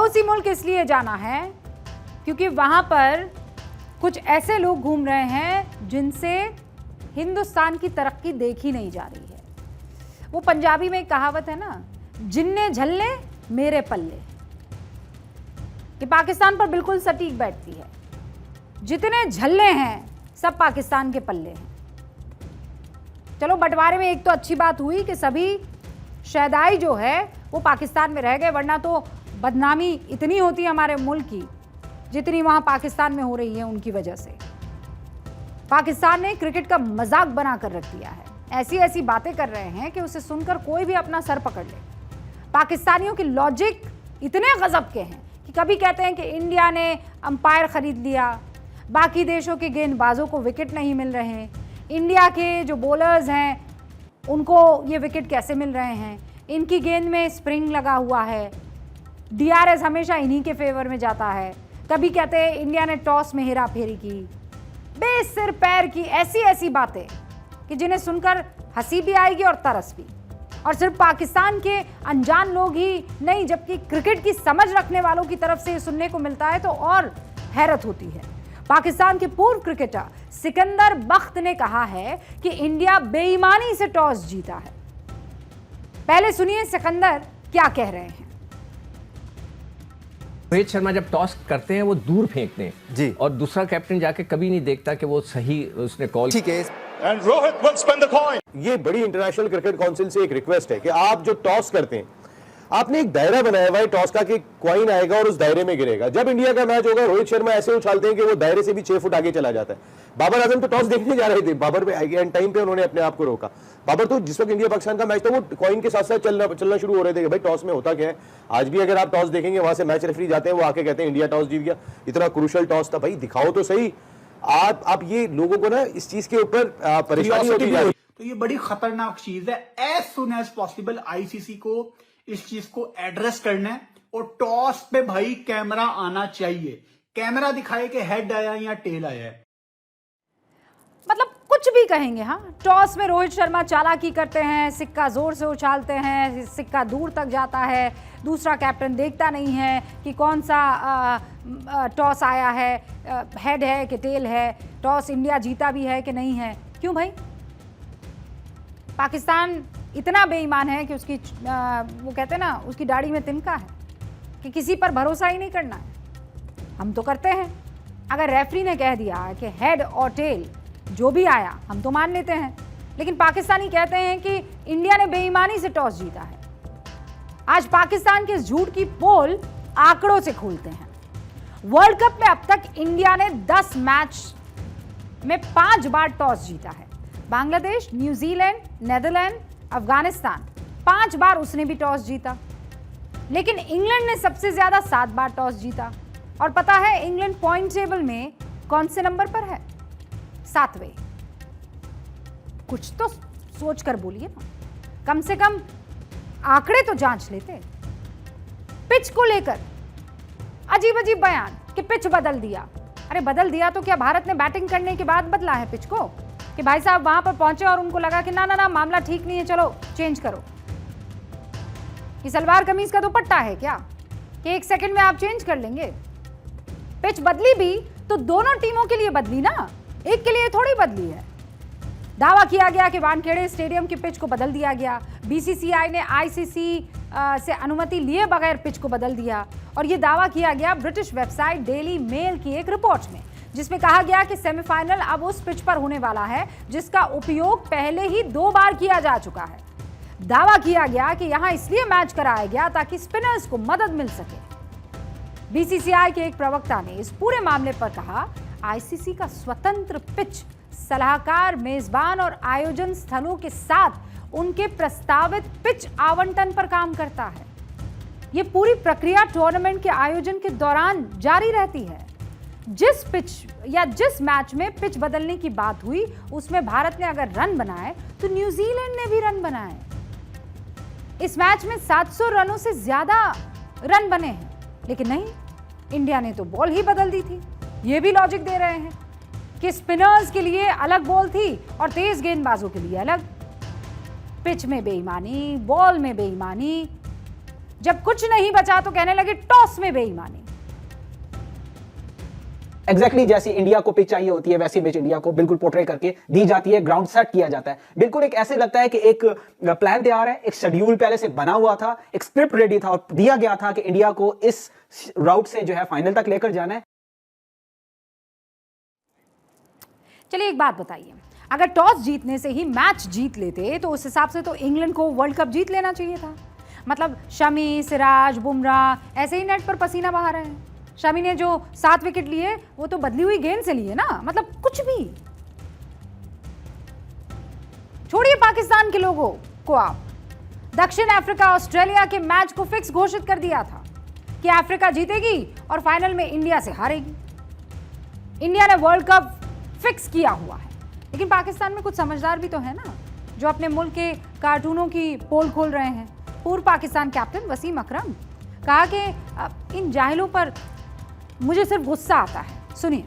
पड़ोसी मुल्क इसलिए जाना है क्योंकि वहां पर कुछ ऐसे लोग घूम रहे हैं जिनसे हिंदुस्तान की तरक्की देखी नहीं जा रही है। वो पंजाबी में एक कहावत है ना, जिन्ने झल्ले मेरे पल्ले, कि पाकिस्तान पर बिल्कुल सटीक बैठती है। जितने झल्ले हैं सब पाकिस्तान के पल्ले हैं। चलो बंटवारे में एक तो अच्छी बात हुई कि सभी शहदाई जो है वो पाकिस्तान में रह गए, वरना तो बदनामी इतनी होती है हमारे मुल्क की जितनी वहां पाकिस्तान में हो रही है उनकी वजह से। पाकिस्तान ने क्रिकेट का मजाक बना कर रख दिया है। ऐसी ऐसी बातें कर रहे हैं कि उसे सुनकर कोई भी अपना सर पकड़ ले। पाकिस्तानियों की लॉजिक इतने गजब के हैं कि कभी कहते हैं कि इंडिया ने अंपायर खरीद लिया, बाकी देशों के गेंदबाजों को विकेट नहीं मिल रहे, इंडिया के जो बॉलर्स हैं उनको ये विकेट कैसे मिल रहे हैं, इनकी गेंद में स्प्रिंग लगा हुआ है, डीआरएस हमेशा इन्हीं के फेवर में जाता है। कभी कहते हैं इंडिया ने टॉस में हेरा फेरी की, बेसिर पैर की ऐसी ऐसी बातें कि जिन्हें सुनकर हंसी भी आएगी और तरस भी। और सिर्फ पाकिस्तान के अनजान लोग ही नहीं, जबकि क्रिकेट की समझ रखने वालों की तरफ से ये सुनने को मिलता है तो और हैरत होती है। पाकिस्तान के पूर्व क्रिकेटर सिकंदर बख्त ने कहा है कि इंडिया बेईमानी से टॉस जीता है। पहले सुनिए सिकंदर क्या कह रहे हैं। रोहित शर्मा जब टॉस करते हैं वो दूर फेंकते हैं जी, और दूसरा कैप्टन जाके कभी नहीं देखता कि वो सही उसने कॉल। ठीक है। And Rohit will spin the coin. ये बड़ी इंटरनेशनल क्रिकेट काउंसिल से एक रिक्वेस्ट है कि आप जो टॉस करते हैं, आपने एक दायरा बनाया हुआ है टॉस का कि कॉइन आएगा और उस दायरे में गिरेगा। जब इंडिया का मैच होगा रोहित शर्मा ऐसे उछालते हैं कि वो दायरे से भी 6 फुट आगे चला जाता है। बाबर आजम तो टॉस देखने जा रहे थे, बाबर पे एंड टाइम पे उन्होंने अपने आप को रोका। बाबर तो जिस वक्त इंडिया पाकिस्तान का मैच था वो कॉइन के साथ साथ चलना शुरू हो रहे थे कि भाई टॉस में होता क्या है। आज भी अगर आप टॉस देखेंगे वहां से मैच रेफरी जाते हैं, वो आके कहते हैं इंडिया टॉस जीत गया, इतना क्रूशल टॉस था। भाई दिखाओ तो सही। आप ये लोगों को ना इस चीज के ऊपर परेशानी होती है। तो ये बड़ी खतरनाक चीज है। As soon as possible ICC को इस चीज को एड्रेस करना है और टॉस पे भाई कैमरा आना चाहिए। कैमरा दिखाए कि हेड आया या टेल आया है। मतलब कुछ भी कहेंगे। हाँ, टॉस में रोहित शर्मा चालाकी करते हैं, सिक्का जोर से उछालते हैं, सिक्का दूर तक जाता है, दूसरा कैप्टन देखता नहीं है कि कौन सा टॉस आया है, हेड है कि टेल है, टॉस इंडिया जीता भी है कि नहीं है। क्यों भाई? पाकिस्तान इतना बेईमान है कि उसकी वो कहते हैं ना, उसकी दाढ़ी में तिनका है कि किसी पर भरोसा ही नहीं करना है। हम तो करते हैं। अगर रेफरी ने कह दिया कि हेड और टेल जो भी आया हम तो मान लेते हैं, लेकिन पाकिस्तानी कहते हैं कि इंडिया ने बेईमानी से टॉस जीता है। आज पाकिस्तान के इस झूठ की पोल आंकड़ों से खोलते हैं। वर्ल्ड कप में अब तक इंडिया ने 10 मैच में 5 बार टॉस जीता है। बांग्लादेश, न्यूजीलैंड, नेदरलैंड, अफगानिस्तान 5 बार उसने भी टॉस जीता। लेकिन इंग्लैंड ने सबसे ज्यादा 7 बार टॉस जीता। और पता है इंग्लैंड पॉइंट टेबल में कौन से नंबर पर है? 7वें। कुछ तो सोच कर बोलिए ना, कम से कम आंकड़े तो जांच लेते। पिच को लेकर अजीब अजीब बयान कि पिच बदल दिया। अरे बदल दिया तो क्या भारत ने बैटिंग करने के बाद बदला है पिच को? कि भाई साहब वहां पर पहुंचे और उनको लगा कि ना ना ना मामला ठीक नहीं है, चलो चेंज करो। ये सलवार कमीज का दुपट्टा है क्या कि 1 सेकंड में आप चेंज कर लेंगे? पिच बदली भी तो दोनों टीमों के लिए बदली ना, एक के लिए थोड़ी बदली है। दावा किया गया कि वानखेड़े स्टेडियम की पिच को बदल दिया गया। बीसीसीआई ने आईसीसी से अनुमति लिए बगैर पिच को बदल दिया। और यह दावा किया गया ब्रिटिश वेबसाइट डेली मेल की एक रिपोर्ट में, जिसमें कहा गया कि सेमीफाइनल अब उस पिच पर होने वाला है जिसका उपयोग पहले ही 2 बार किया जा चुका है। दावा किया गया कि यहां इसलिए मैच कराया गया ताकि स्पिनर्स को मदद मिल सके। बीसीसीआई के एक प्रवक्ता ने इस पूरे मामले पर कहा, आईसीसी का स्वतंत्र पिच सलाहकार मेजबान और आयोजन स्थलों के साथ उनके प्रस्तावित पिच आवंटन पर काम करता है। यह पूरी प्रक्रिया टूर्नामेंट के आयोजन के दौरान जारी रहती है। जिस पिच या जिस मैच में पिच बदलने की बात हुई उसमें भारत ने अगर रन बनाए तो न्यूजीलैंड ने भी रन बनाए। इस मैच में 700 रनों से ज्यादा रन बने हैं, लेकिन नहीं, इंडिया ने तो बॉल ही बदल दी थी। यह भी लॉजिक दे रहे हैं कि स्पिनर्स के लिए अलग बॉल थी और तेज गेंदबाजों के लिए अलग। पिच में बेईमानी, बॉल में बेईमानी, जब कुछ नहीं बचा तो कहने लगे टॉस में बेईमानी। एग्जैक्टली जैसी इंडिया को पिच चाहिए होती है वैसी पिच इंडिया को बिल्कुल पोर्ट्रे करके दी जाती है, ग्राउंड सेट किया जाता है। बिल्कुल एक ऐसे लगता है कि एक प्लान तैयार है, एक शेड्यूल पहले से बना हुआ था, एक स्क्रिप्ट रेडी था और दिया गया था कि इंडिया को इस राउट से जो है फाइनल तक लेकर जाना है। चलिए एक बात बताइए, अगर टॉस जीतने से ही मैच जीत लेते तो उस हिसाब से तो इंग्लैंड को वर्ल्ड कप जीत लेना चाहिए था। मतलब शमी, सिराज, बुमराह ऐसे ही नेट पर पसीना बहा रहे हैं। शमी ने जो 7 विकेट लिए वो तो बदली हुई गेंद से लिए ना, मतलब कुछ भी। छोड़िए पाकिस्तान के लोगों को, आप दक्षिण अफ्रीका ऑस्ट्रेलिया के मैच को फिक्स घोषित कर दिया था कि अफ्रीका जीतेगी और फाइनल में इंडिया से हारेगी। इंडिया ने वर्ल्ड कप फिक्स किया हुआ है। लेकिन पाकिस्तान में कुछ समझदार भी तो है ना, जो अपने मुल्क के कार्टूनों की पोल खोल रहे हैं। पूर्व पाकिस्तान कैप्टन वसीम अकरम कहा कि इन जाहिलों पर मुझे सिर्फ गुस्सा आता है। सुनिए।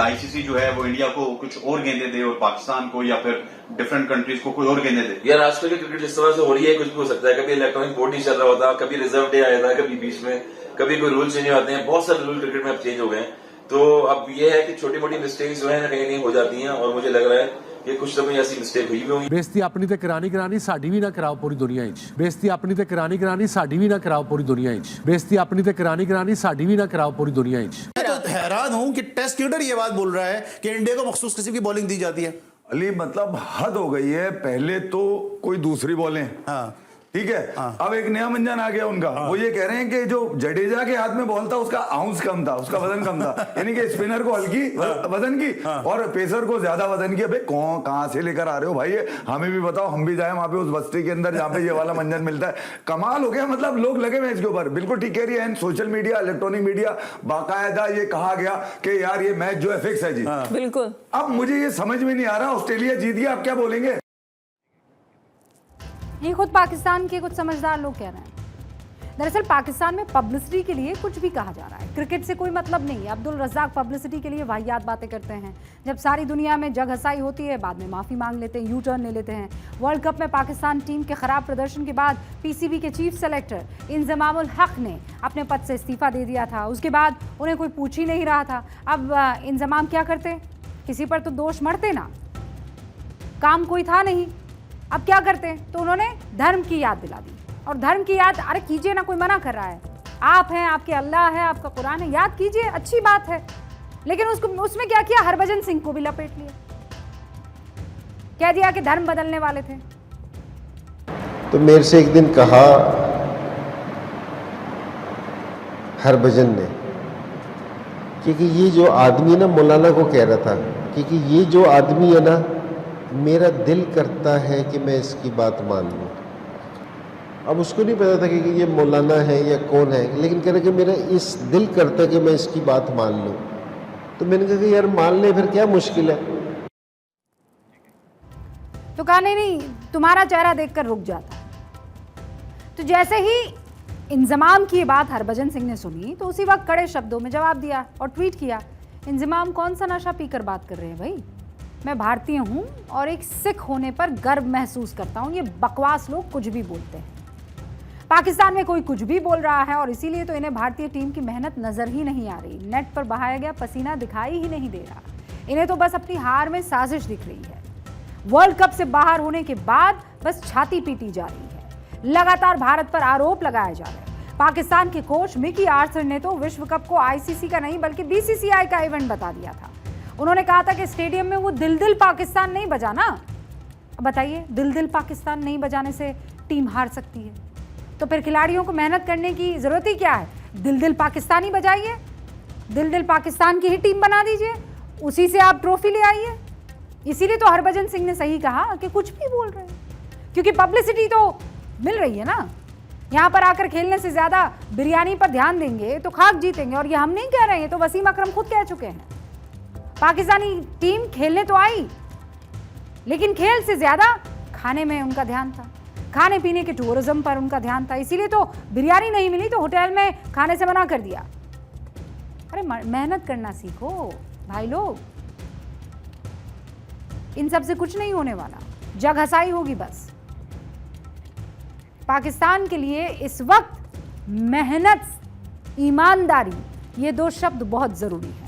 आईसीसी जो है वो इंडिया को कुछ और गेंदें दे और पाकिस्तान को या फिर डिफरेंट कंट्रीज को कोई और गेंदें दे। यार आजकल की क्रिकेट जिस तरह से हो रही है कुछ भी हो सकता है। कभी इलेक्ट्रॉनिक बोर्ड नहीं चल रहा होता, कभी रिजर्व डे आया था, कभी बीच में, कभी कोई रूल चेंज आते हैं। बहुत सारे रूल क्रिकेट में अब चेंज हो गए हैं। तो अब ये है कि छोटी मोटी मिस्टेक्स जो है ना कहीं हो जाती हैं और मुझे लग रहा है कि कुछ तो कोई ऐसी मिस्टेक हुई भी होगी। बेइज्जती अपनी ते करानी साडी भी ना कराओ पूरी दुनिया विच। बेइज्जती अपनी ते करानी साडी भी ना कराओ पूरी दुनिया विच। बेइज्जती अपनी ते करानी साडी भी ना कराओ पूरी दुनिया विच। मैं तो हैरान हूं कि टेस्ट क्रिकेटर ये बात बोल रहा है कि इंडिया को मखसूस किस्म की बॉलिंग दी जाती है। अली मतलब हद हो गई है। पहले तो कोई दूसरी बॉलें, हाँ ठीक है, अब एक नया मंजन आ गया उनका। वो ये कह रहे हैं कि जो जडेजा के हाथ में बॉल था उसका आउंस कम था, उसका वजन कम था, यानी कि स्पिनर को हल्की वजन की और पेसर को ज्यादा वजन की। अबे कहां से लेकर आ रहे हो भाई, हमें भी बताओ, हम भी जाए वहां पे उस बस्ती के अंदर जहां पे ये वाला मंजन मिलता है। कमाल हो गया, मतलब लोग लगे हुए इसके ऊपर। बिल्कुल ठीक कह रही है। सोशल मीडिया, इलेक्ट्रॉनिक मीडिया, बाकायदा ये कहा गया कि यार ये मैच जो है फिक्स है जी। बिल्कुल। अब मुझे ये समझ में नहीं आ रहा, ऑस्ट्रेलिया जीत गया, आप क्या बोलेंगे? ये खुद पाकिस्तान के कुछ समझदार लोग कह रहे हैं। दरअसल पाकिस्तान में पब्लिसिटी के लिए कुछ भी कहा जा रहा है, क्रिकेट से कोई मतलब नहीं है। अब्दुल रज़ाक पब्लिसिटी के लिए वाहियात बातें करते हैं। जब सारी दुनिया में जग हसाई होती है बाद में माफ़ी मांग लेते हैं, यू टर्न ले लेते हैं। वर्ल्ड कप में पाकिस्तान टीम के ख़राब प्रदर्शन के बाद पीसीबी के चीफ सेलेक्टर इंजमामुल हक ने अपने पद से इस्तीफ़ा दे दिया था। उसके बाद उन्हें कोई पूछ ही नहीं रहा था। अब इंजमाम क्या करते? किसी पर तो दोष मढ़ते ना, काम कोई था नहीं। अब क्या करते हैं? तो उन्होंने धर्म की याद दिला दी। और धर्म की याद, अरे कीजिए ना, कोई मना कर रहा है। आप हैं, आपके अल्लाह है, आपका कुरान है, याद कीजिए, अच्छी बात है। लेकिन उसमें क्या किया? हरभजन सिंह को भी लपेट लिया, कह दिया कि धर्म बदलने वाले थे। तो मेरे से एक दिन कहा हरभजन ने कि ये जो आदमी ना, मौलाना को कह रहा था कि ये जो आदमी है ना, मेरा दिल करता है कि मैं इसकी बात मान लूँ। अब उसको नहीं पता था कि ये मौलाना है या कौन है, लेकिन कह रहा कि मेरा इस दिल करता है कि मैं इसकी बात मान लूँ। तो मैंने कहा कि यार मान ले, फिर क्या मुश्किल है। तो कहा नहीं, तुम्हारा चेहरा देखकर रुक जाता। तो जैसे ही इंजमाम की ये बात हरभजन सिंह ने सुनी तो उसी वक्त कड़े शब्दों में जवाब दिया और ट्वीट किया, इंजमाम कौन सा नशा पीकर बात कर रहे हैं भाई, मैं भारतीय हूं और एक सिख होने पर गर्व महसूस करता हूं। ये बकवास लोग कुछ भी बोलते हैं। पाकिस्तान में कोई कुछ भी बोल रहा है और इसीलिए तो इन्हें भारतीय टीम की मेहनत नजर ही नहीं आ रही। नेट पर बहाया गया पसीना दिखाई ही नहीं दे रहा। इन्हें तो बस अपनी हार में साजिश दिख रही है। वर्ल्ड कप से बाहर होने के बाद बस छाती पीटी जा रही है। लगातार भारत पर आरोप लगाए जा रहे हैं। पाकिस्तान के कोच मिकी आर्थर ने तो विश्व कप को आईसीसी का नहीं बल्कि बीसीसीआई का इवेंट बता दिया था। उन्होंने कहा था कि स्टेडियम में वो दिल दिल पाकिस्तान नहीं बजाना। अब बताइए, दिल दिल पाकिस्तान नहीं बजाने से टीम हार सकती है, तो फिर खिलाड़ियों को मेहनत करने की जरूरत ही क्या है? दिल दिल पाकिस्तान ही बजाइए, दिल दिल पाकिस्तान की ही टीम बना दीजिए, उसी से आप ट्रॉफी ले आइए। इसीलिए तो हरभजन सिंह ने सही कहा कि कुछ भी बोल रहे हैं, क्योंकि पब्लिसिटी तो मिल रही है ना। यहाँ पर आकर खेलने से ज्यादा बिरयानी पर ध्यान देंगे तो खाक जीतेंगे। और ये हम नहीं कह रहे हैं, तो वसीम अकरम खुद कह चुके हैं। पाकिस्तानी टीम खेलने तो आई, लेकिन खेल से ज्यादा खाने में उनका ध्यान था, खाने पीने के टूरिज्म पर उनका ध्यान था। इसीलिए तो बिरयानी नहीं मिली तो होटल में खाने से मना कर दिया। अरे मेहनत करना सीखो भाई लोग, इन सब से कुछ नहीं होने वाला, जग हसाई होगी बस। पाकिस्तान के लिए इस वक्त मेहनत, ईमानदारी, ये 2 शब्द बहुत ज़रूरी है।